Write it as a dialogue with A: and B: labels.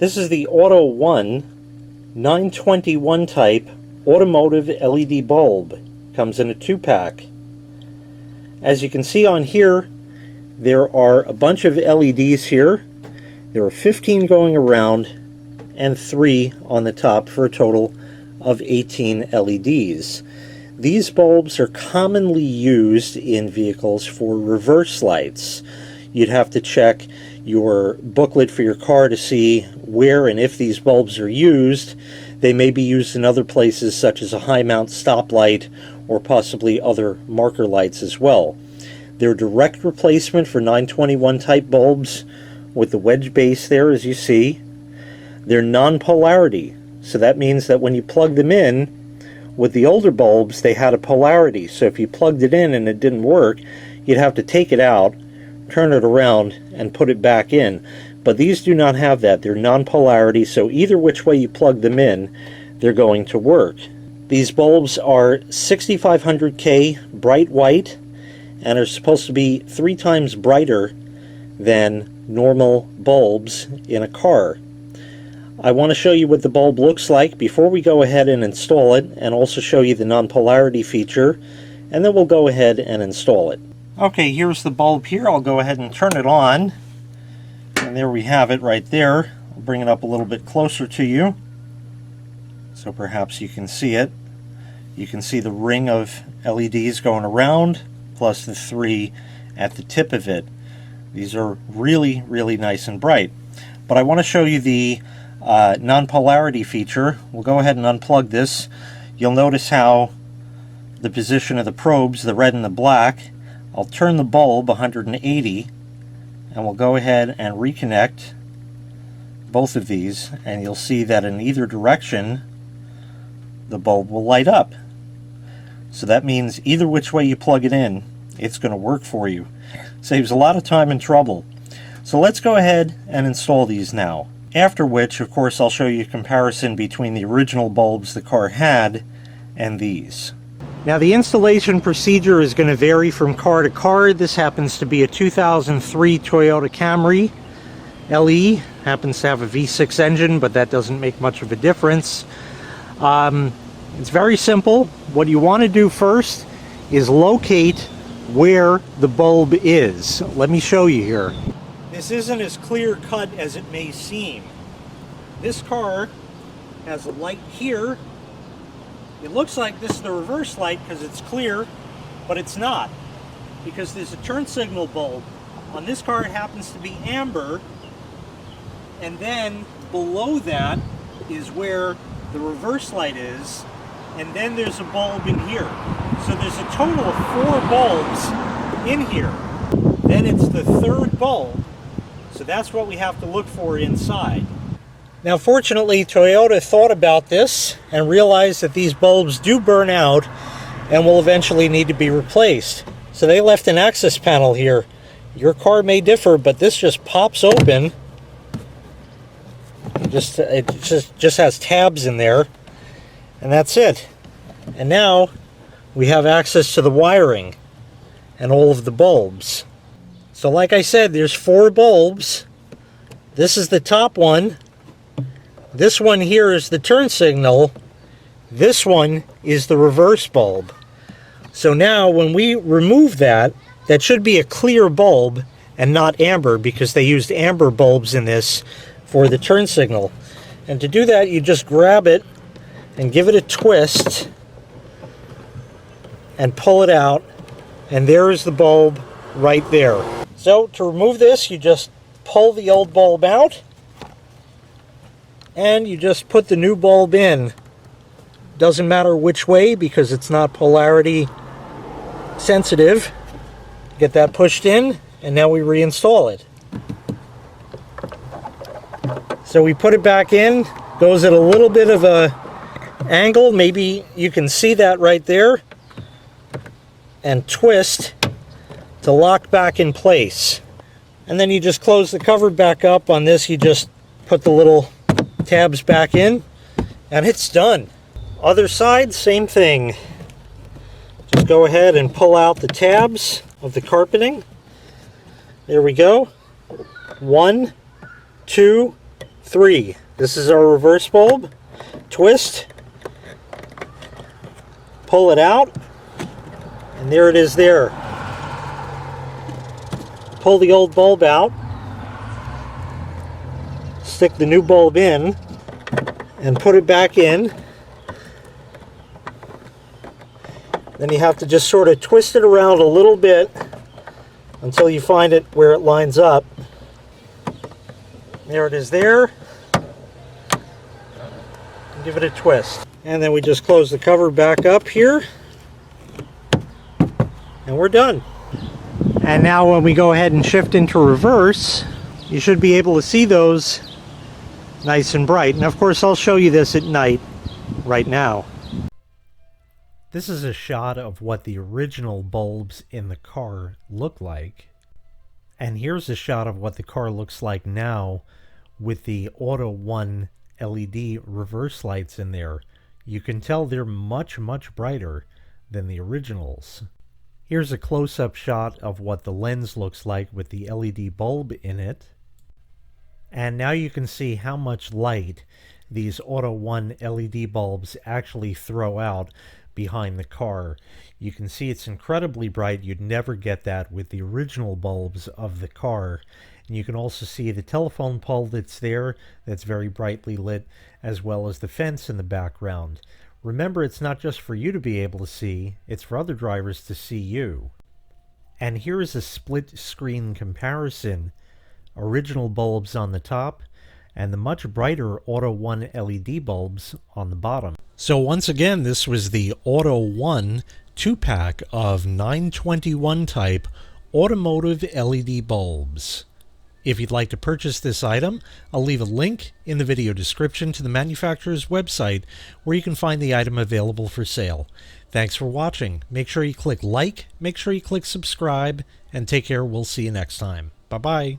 A: This is the AUTOONE 921 type automotive LED bulb. Comes in a 2-pack. As you can see on here, there are a bunch of LEDs here. There are 15 going around and 3 on the top for a total of 18 LEDs. These bulbs are commonly used in vehicles for reverse lights. You'd have to check your booklet for your car to see where and if these bulbs are used. They may be used in other places such as a high mount stoplight or possibly other marker lights as well. They're a direct replacement for 921 type bulbs with the wedge base there, as you see. They're non-polarity, so that means that when you plug them in, with the older bulbs they had a polarity, so if you plugged it in and it didn't work, you'd have to take it out, turn it around, and put it back in. But these do not have that. They're non-polarity, so either which way you plug them in, they're going to work. These bulbs are 6500K bright white and are supposed to be 3 times brighter than normal bulbs in a car. I want to show you what the bulb looks like before we go ahead and install it, and also show you the non-polarity feature, and then we'll go ahead and install it. Okay, here's the bulb here. I'll go ahead and turn it on, and there we have it right there. I'll bring it up a little bit closer to you so perhaps you can see it. You can see the ring of LEDs going around plus the 3 at the tip of it. These are really, really nice and bright. But I want to show you the non-polarity feature. We'll go ahead and unplug this. You'll notice how the position of the probes, the red and the black. I'll turn the bulb 180 and we'll go ahead and reconnect both of these, and you'll see that in either direction the bulb will light up. So that means either which way you plug it in, it's going to work for you. Saves a lot of time and trouble. So let's go ahead and install these now. After which, of course, I'll show you a comparison between the original bulbs the car had and these. Now the installation procedure is going to vary from car to car. This happens to be a 2003 Toyota Camry LE. Happens to have a V6 engine, but that doesn't make much of a difference. It's very simple. What you want to do first is locate where the bulb is. Let me show you here. This isn't as clear cut as it may seem. This car has a light here. It looks like this is the reverse light because it's clear, but it's not, because there's a turn signal bulb. On this car it happens to be amber, and then below that is where the reverse light is, and then there's a bulb in here. So there's a total of 4 bulbs in here. Then it's the 3rd bulb, so that's what we have to look for inside. Now fortunately, Toyota thought about this and realized that these bulbs do burn out and will eventually need to be replaced. So they left an access panel here. Your car may differ, but this just pops open. It just has tabs in there, and that's it. And now we have access to the wiring and all of the bulbs. So like I said, there's 4 bulbs. This is the top one. This one here is the turn signal. This one is the reverse bulb. So now when we remove that, that should be a clear bulb and not amber, because they used amber bulbs in this for the turn signal. And to do that, you just grab it and give it a twist and pull it out, and there is the bulb right there. So to remove this, you just pull the old bulb out and you just put the new bulb in. Doesn't matter which way because it's not polarity sensitive. Get that pushed in, and now we reinstall it. So we put it back in, goes at a little bit of a angle, maybe you can see that right there, and twist to lock back in place. And then you just close the cover back up. On this, you just put the little tabs back in, and it's done. Other side, same thing. Just go ahead and pull out the tabs of the carpeting. There we go. 1, 2, 3. This is our reverse bulb. Twist. Pull it out. And there it is there. Pull the old bulb out. Stick the new bulb in. And put it back in. Then you have to just sort of twist it around a little bit until you find it where it lines up. There it is there. And give it a twist. And then we just close the cover back up here. And we're done. And now when we go ahead and shift into reverse, you should be able to see those nice and bright. And of course I'll show you this at night right now. This is a shot of what the original bulbs in the car look like. And here's a shot of what the car looks like now with the AUTOONE LED reverse lights in there. You can tell they're much, much brighter than the originals. Here's a close-up shot of what the lens looks like with the LED bulb in it. And now you can see how much light these AUTOONE LED bulbs actually throw out behind the car. You can see it's incredibly bright. You'd never get that with the original bulbs of the car. And you can also see the telephone pole that's there, that's very brightly lit, as well as the fence in the background. Remember, it's not just for you to be able to see, it's for other drivers to see you. And here is a split screen comparison. Original bulbs on the top, and the much brighter AUTOONE LED bulbs on the bottom. So once again, this was the AUTOONE 2-pack of 921 type automotive LED bulbs. If you'd like to purchase this item, I'll leave a link in the video description to the manufacturer's website where you can find the item available for sale. Thanks for watching. Make sure you click like, make sure you click subscribe, and take care. We'll see you next time. Bye-bye.